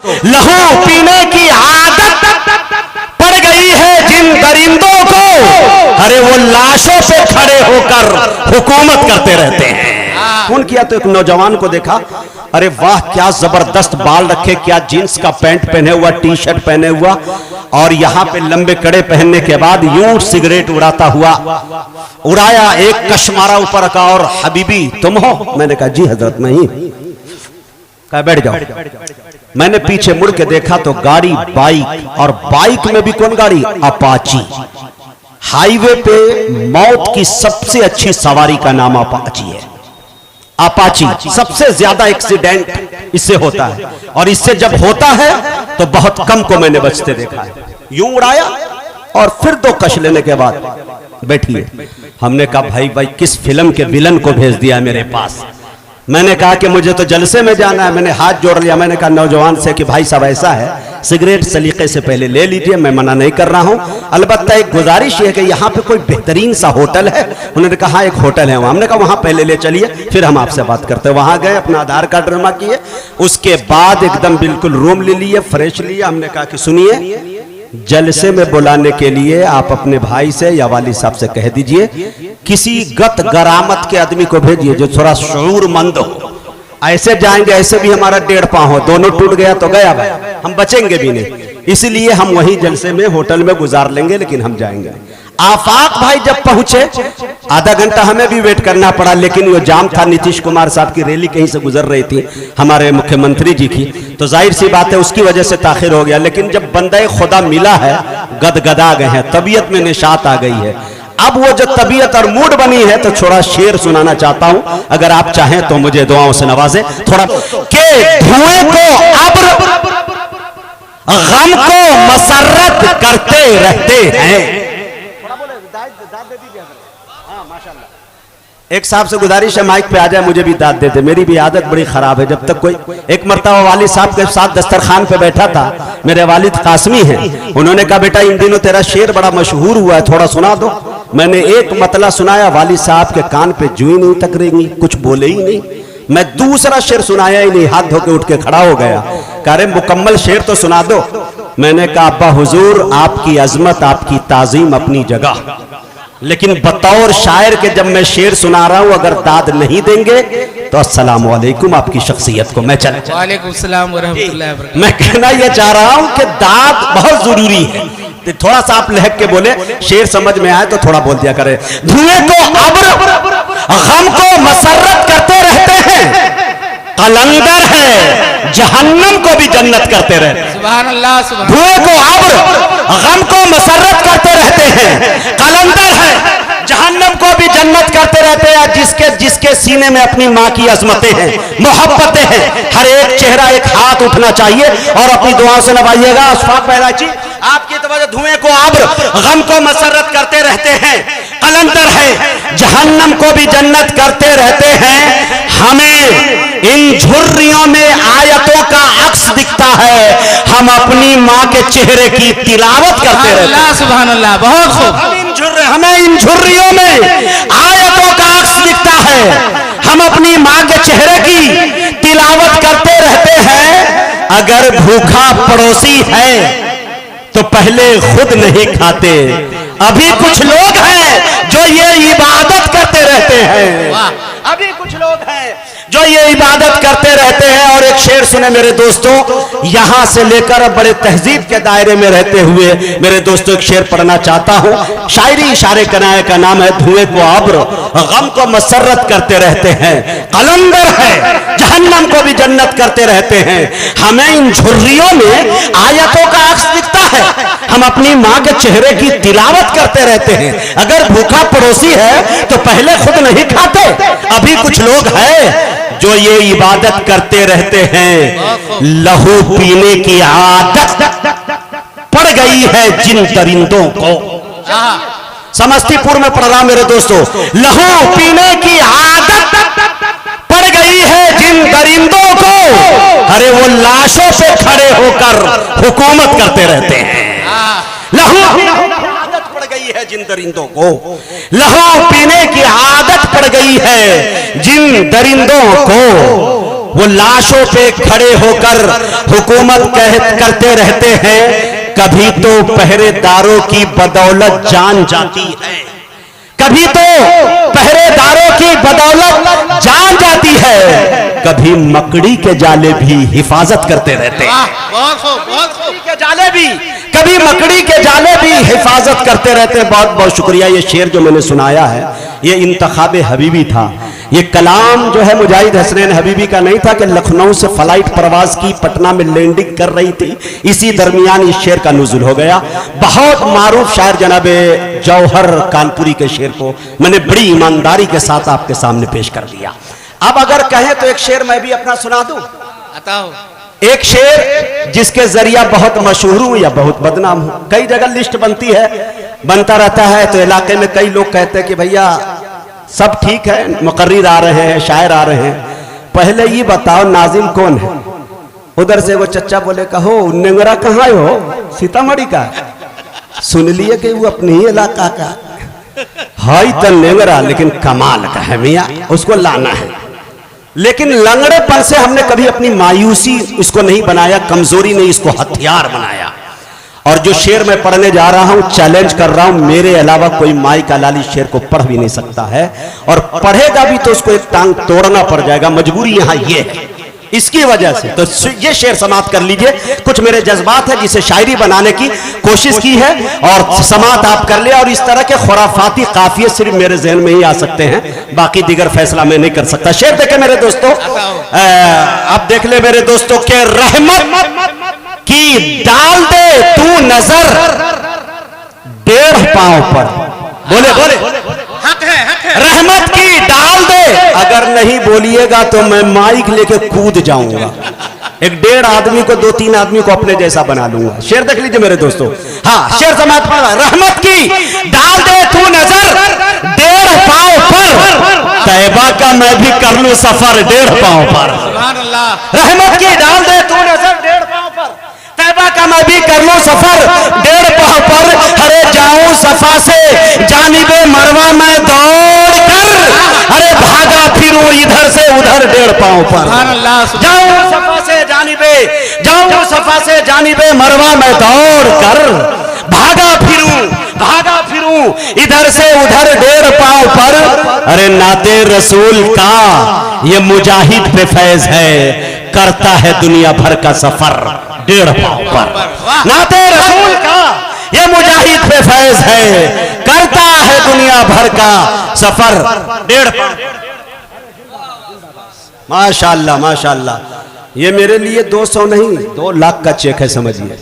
लहू पीने की आदत पड़ गई है जिन दरिंदों को, अरे वो लाशों पे खड़े होकर हुकूमत करते रहते हैं। फोन किया तो एक नौजवान को देखा, अरे वाह क्या जबरदस्त बाल रखे, क्या जींस का पैंट पहने हुआ, टी शर्ट पहने हुआ, और यहां पे लंबे कड़े पहनने के बाद यूं सिगरेट उड़ाता हुआ उड़ाया, एक कश मारा ऊपर का, और हबीबी तुम हो? मैंने कहा जी हजरत मैं ही। कहा बैठ जाओ। मैंने पीछे मुड़ के देखा तो गाड़ी बाइक, और बाइक में भी कौन गाड़ी? अपाची। हाईवे पे मौत की सबसे अच्छी सवारी का नाम अपाची है। अपाची सबसे ज्यादा एक्सीडेंट इससे होता है, और इससे जब होता है तो बहुत कम को मैंने बचते देखा है। यूं उड़ाया और फिर दो कश लेने के बाद बैठिए। हमने कहा भाई किस फिल्म के विलन को भेज दिया मेरे पास। मैंने कहा कि मुझे तो जलसे में जाना है। मैंने हाथ जोड़ लिया। मैंने कहा नौजवान से कि भाई साहब ऐसा है, सिगरेट सलीके से पहले ले लीजिए, मैं मना नहीं कर रहा हूं, अलबत्ता एक गुजारिश है कि यहाँ पे कोई बेहतरीन सा होटल है। उन्होंने कहा हाँ एक होटल है वहां। हमने कहा वहां पहले ले चलिए, फिर हम आपसे बात करते हैं। वहां गए, अपना आधार कार्ड जमा किए, उसके बाद एकदम बिल्कुल रूम ले लिए, फ्रेश लिया। हमने कहा कि सुनिए, जलसे में बुलाने के लिए आप अपने भाई से या वाली साहब से कह दीजिए, किसी गत गरामत के आदमी को भेजिए जो थोड़ा शऊरमंद हो। ऐसे जाएंगे, ऐसे भी हमारा 1.5 पांव हो, दोनों टूट गया तो गया भाई, हम बचेंगे भी नहीं। इसलिए हम वहीं जलसे में होटल में गुजार लेंगे, लेकिन हम जाएंगे। आफाक भाई जब पहुंचे, आधा घंटा हमें भी वेट करना पड़ा, लेकिन वो जाम था। नीतीश कुमार साहब की रैली कहीं से गुजर रही थी, हमारे मुख्यमंत्री जी की, तो जाहिर सी बात है उसकी वजह से ताखिर हो गया। लेकिन जब बंदे खुदा मिला है, गदगदा गए हैं, तबीयत में निशात आ गई है। अब वो जो तबीयत और मूड बनी है, तो थोड़ा शेर सुनाना चाहता हूं, अगर आप चाहें तो मुझे दुआओं से नवाजे थोड़ा। के धुएं को अब्र, गम को मसरत करते रहते हैं। एक साहब से गुजारिश है माइक पे आ जाए, मुझे भी दाद देते, मेरी भी आदत बड़ी खराब है। जब तक कोई, एक मर्तबा वालिद साहब के साथ दस्तरखान पे बैठा था, मेरे वालिद कासमी हैं, उन्होंने कहा बेटा इन दिनों तेरा शेर बड़ा मशहूर हुआ है, थोड़ा सुना दो। मैंने एक मतला सुनाया, वालिद साहब के कान पे जुई नहीं टकरेंगी, कुछ बोले ही नहीं। मैं दूसरा शेर सुनाया ही नहीं, हाथ धो के उठ के खड़ा हो गया। कह रहे मुकम्मल शेर तो सुना दो। मैंने कहा अब्बा हुजूर, आपकी अजमत, आपकी ताजीम अपनी जगह, लेकिन बतौर शायर के जब मैं शेर सुना रहा हूं, अगर दाद नहीं देंगे तो अस्सलाम वालेकुम आपकी शख्सियत को। मैं चल वालेकुम सलाम व रहमतुल्लाहि व बरकातहू। मैं कहना यह चाह रहा हूं कि दाद बहुत जरूरी है। तो थोड़ा सा आप लहक के बोले, शेर समझ में आए तो थोड़ा बोल दिया करे। धुएं को अब्र, गम को मसरत करते रहते हैं, कलंदर है जहन्नम को भी जन्नत करते रहते। सुभान अल्लाह, सुभान। धुएं को अब्र, गम को मसरत करते रहते हैं, कलंदर है जहन्नम को भी जन्नत करते रहते हैं। जिसके सीने में अपनी माँ की अजमतें हैं, मोहब्बतें हैं, हर एक चेहरा एक हाथ उठना चाहिए और अपनी दुआओं से नवाइएगा। अशफाक बहराची आपकी तवज्जो। धुएं को अब्र, गम को मसरत करते रहते हैं, कलंदर है जहन्नम को भी जन्नत करते रहते हैं। हमें इन झुर्रियों में आयतों का अक्स दिखता है, हम अपनी माँ के चेहरे की तिलावत करते रहते हैं। सुभान अल्लाह, बहुत खूब। हमें इन झुर्रियों में आयतों का अक्स दिखता है, हम अपनी माँ के चेहरे की तिलावत करते रहते हैं। अगर भूखा पड़ोसी है तो पहले खुद नहीं खाते। अभी कुछ लोग हैं जो ये इबादत करते रहते हैं, अभी कुछ लोग हैं जो ये इबादत करते रहते हैं। और एक शेर सुने मेरे दोस्तों, यहां से लेकर बड़े तहजीब के दायरे में रहते हुए मेरे दोस्तों एक शेर पढ़ना चाहता हूं। शायरी इशारे कनाए का नाम है धुएं को अब्र, गम को मसरत करते रहते हैं, कलंदर है जहन्नम को भी जन्नत करते रहते हैं। हमें इन झुर्रियों में आयतों का अक्स दिखता है, हम अपनी माँ के चेहरे की तिलावत करते रहते हैं। अगर भूखा पड़ोसी है तो पहले खुद नहीं खाते। अभी कुछ लोग हैं जो ये इबादत करते रहते हैं। लहू पीने की आदत पड़ गई है जिन दरिंदों को। समस्तीपुर में पढ़ रहा मेरे दोस्तों, लहू पीने की आदत पड़ गई है जिन दरिंदों को, अरे वो लाशों पे खड़े होकर हुकूमत करते रहते हैं। लहू आदत पड़ गई है जिन दरिंदों को, लहू पीने की आदत पड़ गई है जिन दरिंदों को, वो लाशों पे खड़े होकर हुकूमत करते रहते हैं। कभी तो पहरेदारों की बदौलत जान जाती है, कभी तो पहरेदारों की बदौलत जान जाती है, कभी मकड़ी के जाले भी हिफाजत करते रहते हैं। बहुत खूब, बहुत खूब। के जाले भी, कभी मकड़ी के जाले भी हिफाजत करते रहते हैं। बहुत बहुत शुक्रिया। ये शेर जो मैंने सुनाया है ये इंतखाबे हबीबी था। ये कलाम जो है मुजाहिद हसनैन हबीबी का नहीं था कि लखनऊ से फ्लाइट परवाज की, पटना में लैंडिंग कर रही थी, इसी दरमियान इस शेर का नुज़ुल हो गया। बहुत मारूफ शायर जनाबे जौहर कानपुरी के शेर को मैंने बड़ी ईमानदारी के साथ आपके सामने पेश कर दिया। अब अगर कहें तो एक शेर मैं भी अपना सुना दूं। बताओ। एक शेर जिसके जरिया बहुत मशहूर हूं या बहुत बदनाम हूं। कई जगह लिस्ट बनती है, बनता रहता है, तो इलाके में कई लोग कहते हैं कि भैया सब ठीक है, मुकर्रिर आ रहे हैं, शायर आ रहे हैं, पहले ये बताओ नाजिम कौन है। उधर से वो चच्चा बोले कहो नेंगरा कहाँ हो, सीतामढ़ी का। सुन लिए कि वो अपने ही इलाका का हाई तो नेंगरा, लेकिन कमाल का है मियाँ, उसको लाना है। लेकिन लंगड़ेपन से हमने कभी अपनी मायूसी इसको नहीं बनाया, कमजोरी नहीं, इसको हथियार बनाया। और जो शेर मैं पढ़ने जा रहा हूं, चैलेंज कर रहा हूं, मेरे अलावा कोई माई का लाली शेर को पढ़ भी नहीं सकता है, और पढ़ेगा भी तो उसको एक टांग तोड़ना पड़ जाएगा। मजबूरी यहां ये है, इसकी वजह से। तो ये शेर समाप्त कर लीजिए। कुछ मेरे जज्बात है जिसे शायरी बनाने की कोशिश की है, और समाप्त आप कर लिया। और इस तरह के खुराफाती काफिये सिर्फ मेरे जहन में ही आ सकते हैं, बाकी दिगर फैसला मैं नहीं कर सकता। शेर देखे मेरे दोस्तों, अब देख ले मेरे दोस्तों के रहमत की डाल दे तू नजर 1.5 पांव पर। बोले बोले हक है, हक है। रहमत की डाल दे, अगर नहीं बोलिएगा तो मैं माइक लेके कूद जाऊंगा। 1.5 आदमी को 2-3 आदमी को अपने जैसा बना लूंगा। शेर देख लीजिए मेरे दोस्तों। हाँ, शेर समाप्त पड़ रहा है। रहमत की डाल दे तू नजर 1.5 पांव पर, तैबा का मैं भी कर लूं सफर 1.5 पांव पर। सुभान अल्लाह। रहमत की डाल दे तू नजर 1.5 पांव पर, तैबा का मैं भी कर लूं सफर 1.5 पांव पर। अरे जाऊं सफा से जानिबे मरवा मैं दौड़ कर, अरे भागा फिरूं इधर से उधर 1.5 पांव पर। सुभान अल्लाह। जाऊं सफा से जानिबे, जाऊं सफा से जानिबे मरवा मैं दौड़ कर, भागा फिरूं इधर से उधर 1.5 पांव पर। अरे नाते रसूल का ये मुजाहिद पे फैज है, करता है दुनिया भर का सफर 1.5 पांव पर। नाते रसूल का ये मुजाहिद पे फैज है, करता है दुनिया भर का सफर 1.5 पांव। माशाअल्लाह माशाअल्लाह। ये मेरे लिए 200 नहीं 2 लाख का चेक है, समझिए।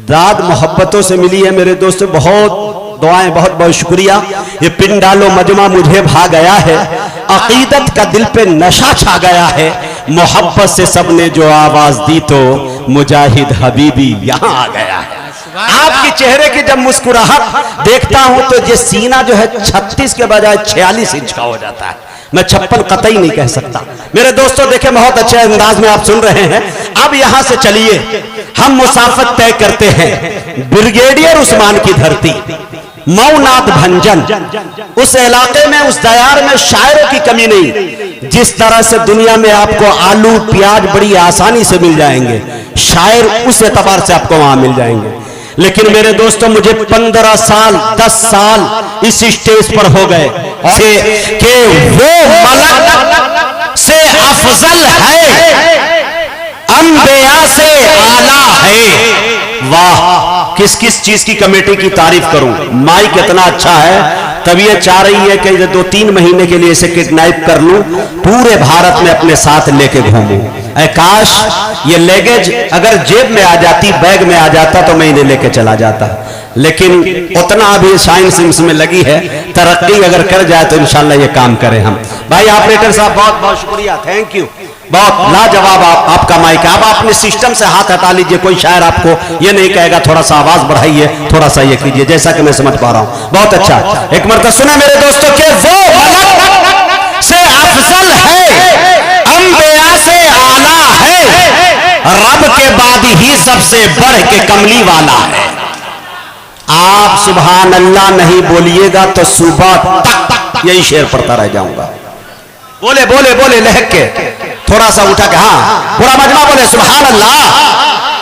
दाद मोहब्बतों से मिली है मेरे दोस्तों, बहुत दुआएं, बहुत बहुत शुक्रिया। ये पिन डालो मजमा मुझे भा गया है, अकीदत का दिल पे नशा छा गया है, मोहब्बत से सबने जो आवाज दी तो मुजाहिद हबीबी यहाँ आ गया है। आपके चेहरे की जब मुस्कुराहट देखता हूं तो ये सीना जो है 36 के बजाय 46 इंच का हो जाता है। मैं 56 कतई नहीं कह सकता। मेरे दोस्तों देखे, बहुत अच्छे अंदाज में आप सुन रहे हैं। अब यहां से चलिए हम मुसाफत तय करते हैं ब्रिगेडियर उस्मान की धरती, मऊनाथ भंजन। उस इलाके में, उस दयार में शायरों की कमी नहीं। जिस तरह से दुनिया में आपको आलू प्याज बड़ी आसानी से मिल जाएंगे, शायर उस एतबार से आपको वहां मिल जाएंगे। लेकिन मेरे दोस्तों, मुझे 15 साल 10 साल इस स्टेज पर हो गए कि वो मलक से अफजल है, अंबिया से आला है। वाह, किस किस चीज की कमेटी की तारीफ करूं। माइक इतना अच्छा है, तभी ये चाह रही है कि 2-3 महीने के लिए इसे किडनैप कर लूं, पूरे भारत में अपने साथ लेके घूमूं। काश ये लगेज अगर जेब में आ जाती, बैग में आ जाता तो मैं इन्हें लेके चला जाता। लेकिन उतना अभी साइंस में लगी है, तरक्की अगर कर जाए तो इंशाल्लाह ये काम करें हम। भाई ऑपरेटर साहब बहुत बहुत शुक्रिया, थैंक यू। बहुत लाजवाब आपका माइक है। अब अपने सिस्टम से हाथ हटा लीजिए। कोई शायर आपको ये नहीं कहेगा थोड़ा सा आवाज बढ़ाइए, थोड़ा सा ये कीजिए, जैसा कि मैं समझ पा रहा हूं। बहुत अच्छा। एक मरतबा सुना मेरे दोस्तों के वो मलक से अफजल है, अंबिया से आला है, रब के बाद ही सबसे बढ़ के कमली वाला है। आप सुभान अल्लाह नहीं बोलिएगा तो सुबह तक यही शेर पढ़ता रह जाऊंगा। बोले बोले बोले लहक के थोड़ा सा उठा के, हाँ पूरा मजमा बोले सुभान अल्लाह।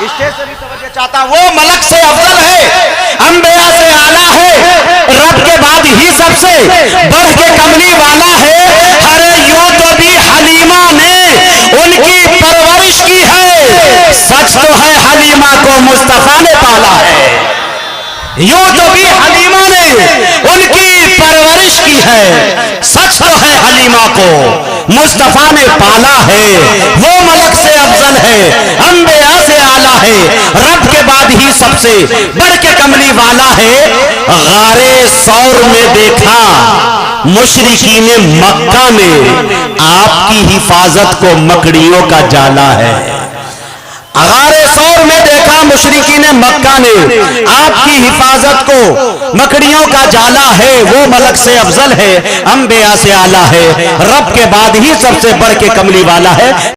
स्टेज से भी तवज्जो चाहता, वो मलक से अफजल है, अंबिया से आला है, रब के बाद ही सबसे बढ़ के कमली वाला है। अरे यूं तो भी हलीमा ने उनकी परवरिश की है, सच तो है हलीमा को मुस्तफा ने पाला है। यूं तो भी हलीमा ने उनकी परवरिश की है, सच तो है हलीमा को मुस्तफा ने पाला है। वो मलक से अफजल है, अंबिया से आला है, रब के बाद ही सबसे बढ़ के कमली वाला है। गारे सौर में देखा मुशरिकीन मक्का में आपकी हिफाजत को मकड़ियों का जाला है। गारे सौर में देखा मुशरिकीन मक्का ने आपकी हिफाजत को मकड़ियों का जाला है। वो मलक से अफजल है, अंबिया से आला है, रब के बाद ही सबसे बढ़ के कमली वाला है।